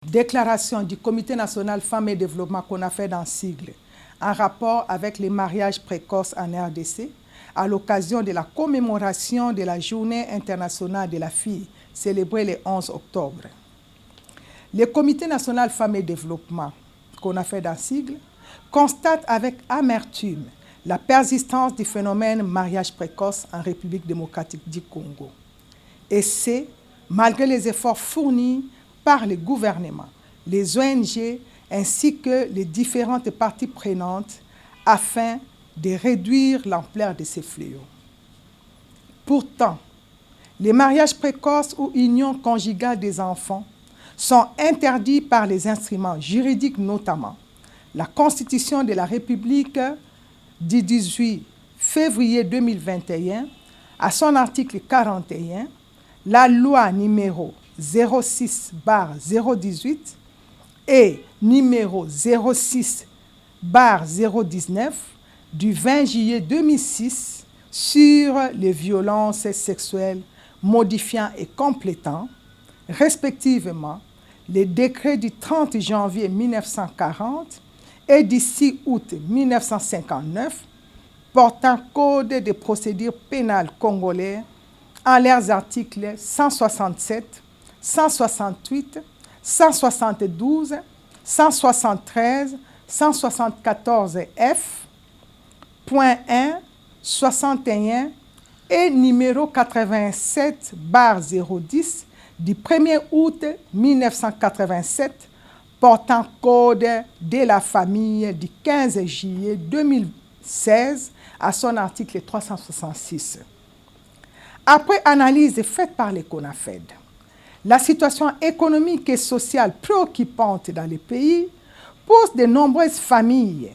Déclaration du Comité national Femmes et Développement qu'on a fait dans sigle en rapport avec les mariages précoces en RDC à l'occasion de la commémoration de la Journée internationale de la fille célébrée le 11 octobre. Le Comité national Femmes et Développement qu'on a fait dans sigle constate avec amertume la persistance du phénomène mariage précoce en République démocratique du Congo. Et c'est malgré les efforts fournis par le gouvernement, les ONG ainsi que les différentes parties prenantes afin de réduire l'ampleur de ces fléaux. Pourtant, les mariages précoces ou unions conjugales des enfants sont interdits par les instruments juridiques, notamment la Constitution de la République du 18 février 2021, à son article 41, la loi numéro 06/018 et numéro 06/019 du 20 juillet 2006 sur les violences sexuelles modifiant et complétant, respectivement, les décrets du 30 janvier 1940 et du 6 août 1959 portant Code de procédure pénale congolais en leurs articles 167, 168, 172, 173, 174 F, point 1, 61 et numéro 87/010 du 1er août 1987 portant Code de la famille du 15 juillet 2016 à son article 366. Après analyse faite par les CONAFED, la situation économique et sociale préoccupante dans le pays pousse de nombreuses familles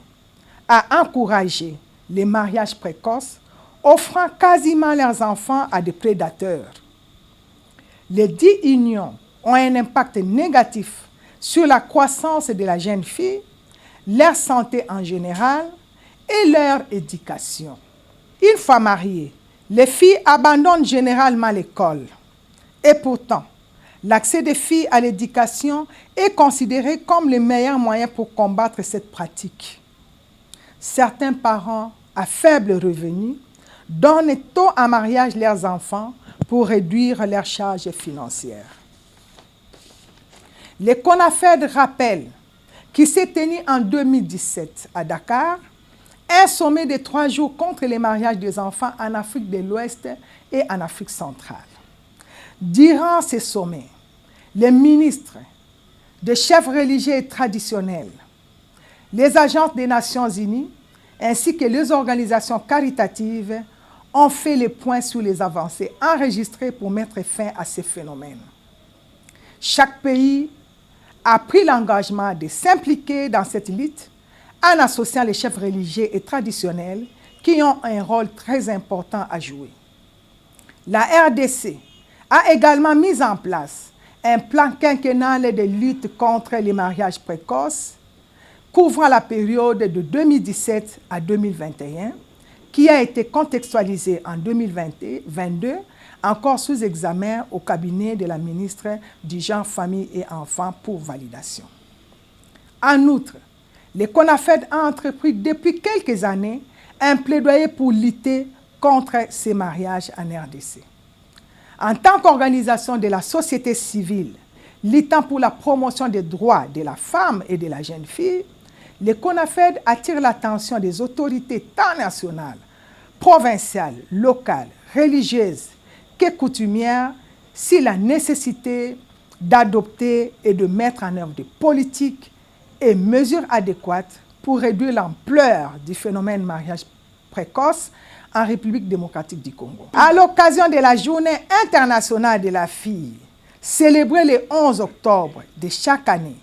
à encourager les mariages précoces, offrant quasiment leurs enfants à des prédateurs. Les 10 unions ont un impact négatif sur la croissance de la jeune fille, leur santé en général et leur éducation. Une fois mariées, les filles abandonnent généralement l'école. Et pourtant, l'accès des filles à l'éducation est considéré comme le meilleur moyen pour combattre cette pratique. Certains parents à faible revenu donnent tôt en mariage leurs enfants pour réduire leurs charges financières. Les CONAFED rappellent qu'il s'est tenu en 2017 à Dakar un sommet de 3 jours contre les mariages des enfants en Afrique de l'Ouest et en Afrique centrale. Durant ce sommet, les ministres, les chefs religieux et traditionnels, les agences des Nations Unies ainsi que les organisations caritatives ont fait le point sur les avancées enregistrées pour mettre fin à ces phénomènes. Chaque pays a pris l'engagement de s'impliquer dans cette lutte en associant les chefs religieux et traditionnels qui ont un rôle très important à jouer. La RDC a également mis en place un plan quinquennal de lutte contre les mariages précoces couvrant la période de 2017 à 2021 qui a été contextualisé en 2022, encore sous examen au cabinet de la ministre du Genre, Famille et Enfants pour validation. En outre, les CONAFED ont entrepris depuis quelques années un plaidoyer pour lutter contre ces mariages en RDC. En tant qu'organisation de la société civile luttant pour la promotion des droits de la femme et de la jeune fille, les CONAFED attirent l'attention des autorités tant nationales, provinciales, locales, religieuses que coutumières sur la nécessité d'adopter et de mettre en œuvre des politiques et mesures adéquates pour réduire l'ampleur du phénomène mariage précoce en République démocratique du Congo. À l'occasion de la Journée internationale de la fille, célébrée le 11 octobre de chaque année,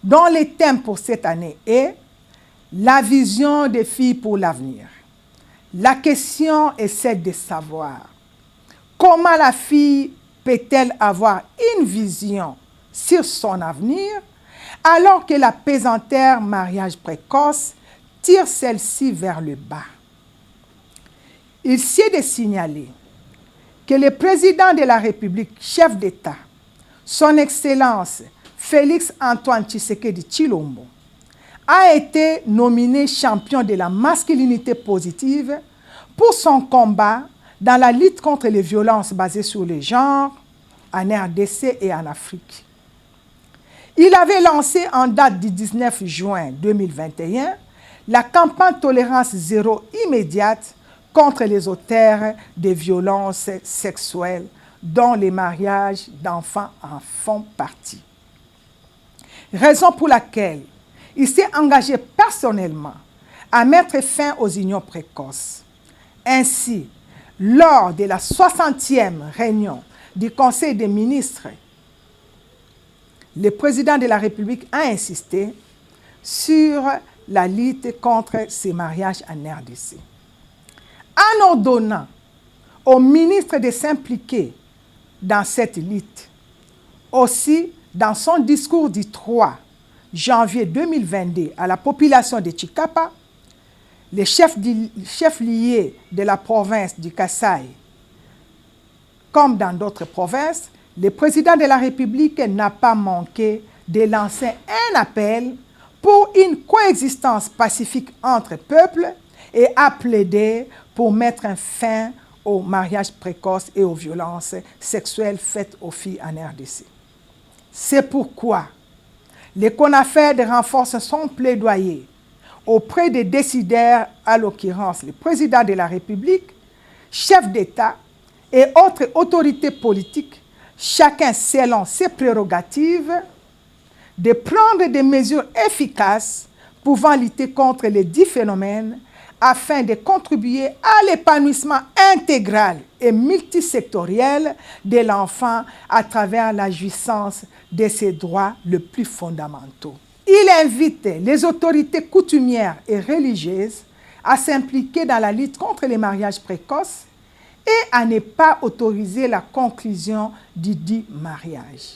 dont le thème pour cette année est « La vision des filles pour l'avenir ». La question est celle de savoir comment la fille peut-elle avoir une vision sur son avenir alors que la pesanteur mariage précoce tire celle-ci vers le bas. Il s'est de signaler que le président de la République, chef d'État, son Excellence Félix Antoine Tshisekedi Tshilombo, a été nominé champion de la masculinité positive pour son combat dans la lutte contre les violences basées sur le genre en RDC et en Afrique. Il avait lancé en date du 19 juin 2021 la campagne Tolérance zéro immédiate contre les auteurs de violences sexuelles dont les mariages d'enfants en font partie. Raison pour laquelle il s'est engagé personnellement à mettre fin aux unions précoces. Ainsi, lors de la 60e réunion du Conseil des ministres, le président de la République a insisté sur la lutte contre ces mariages en RDC. En ordonnant au ministre de s'impliquer dans cette lutte, aussi dans son discours du 3 janvier 2022 à la population de Tshikapa, les chefs liés de la province du Kasaï, comme dans d'autres provinces, le président de la République n'a pas manqué de lancer un appel pour une coexistence pacifique entre peuples et a plaidé pour mettre fin aux mariages précoces et aux violences sexuelles faites aux filles en RDC. C'est pourquoi les CONAFED renforcent son plaidoyer auprès des décideurs, à l'occurrence le président de la République, chef d'État et autres autorités politiques, chacun selon ses prérogatives, de prendre des mesures efficaces pouvant lutter contre les dits phénomènes afin de contribuer à l'épanouissement intégral et multisectoriel de l'enfant à travers la jouissance de ses droits les plus fondamentaux. Il invite les autorités coutumières et religieuses à s'impliquer dans la lutte contre les mariages précoces et à ne pas autoriser la conclusion du dit mariage.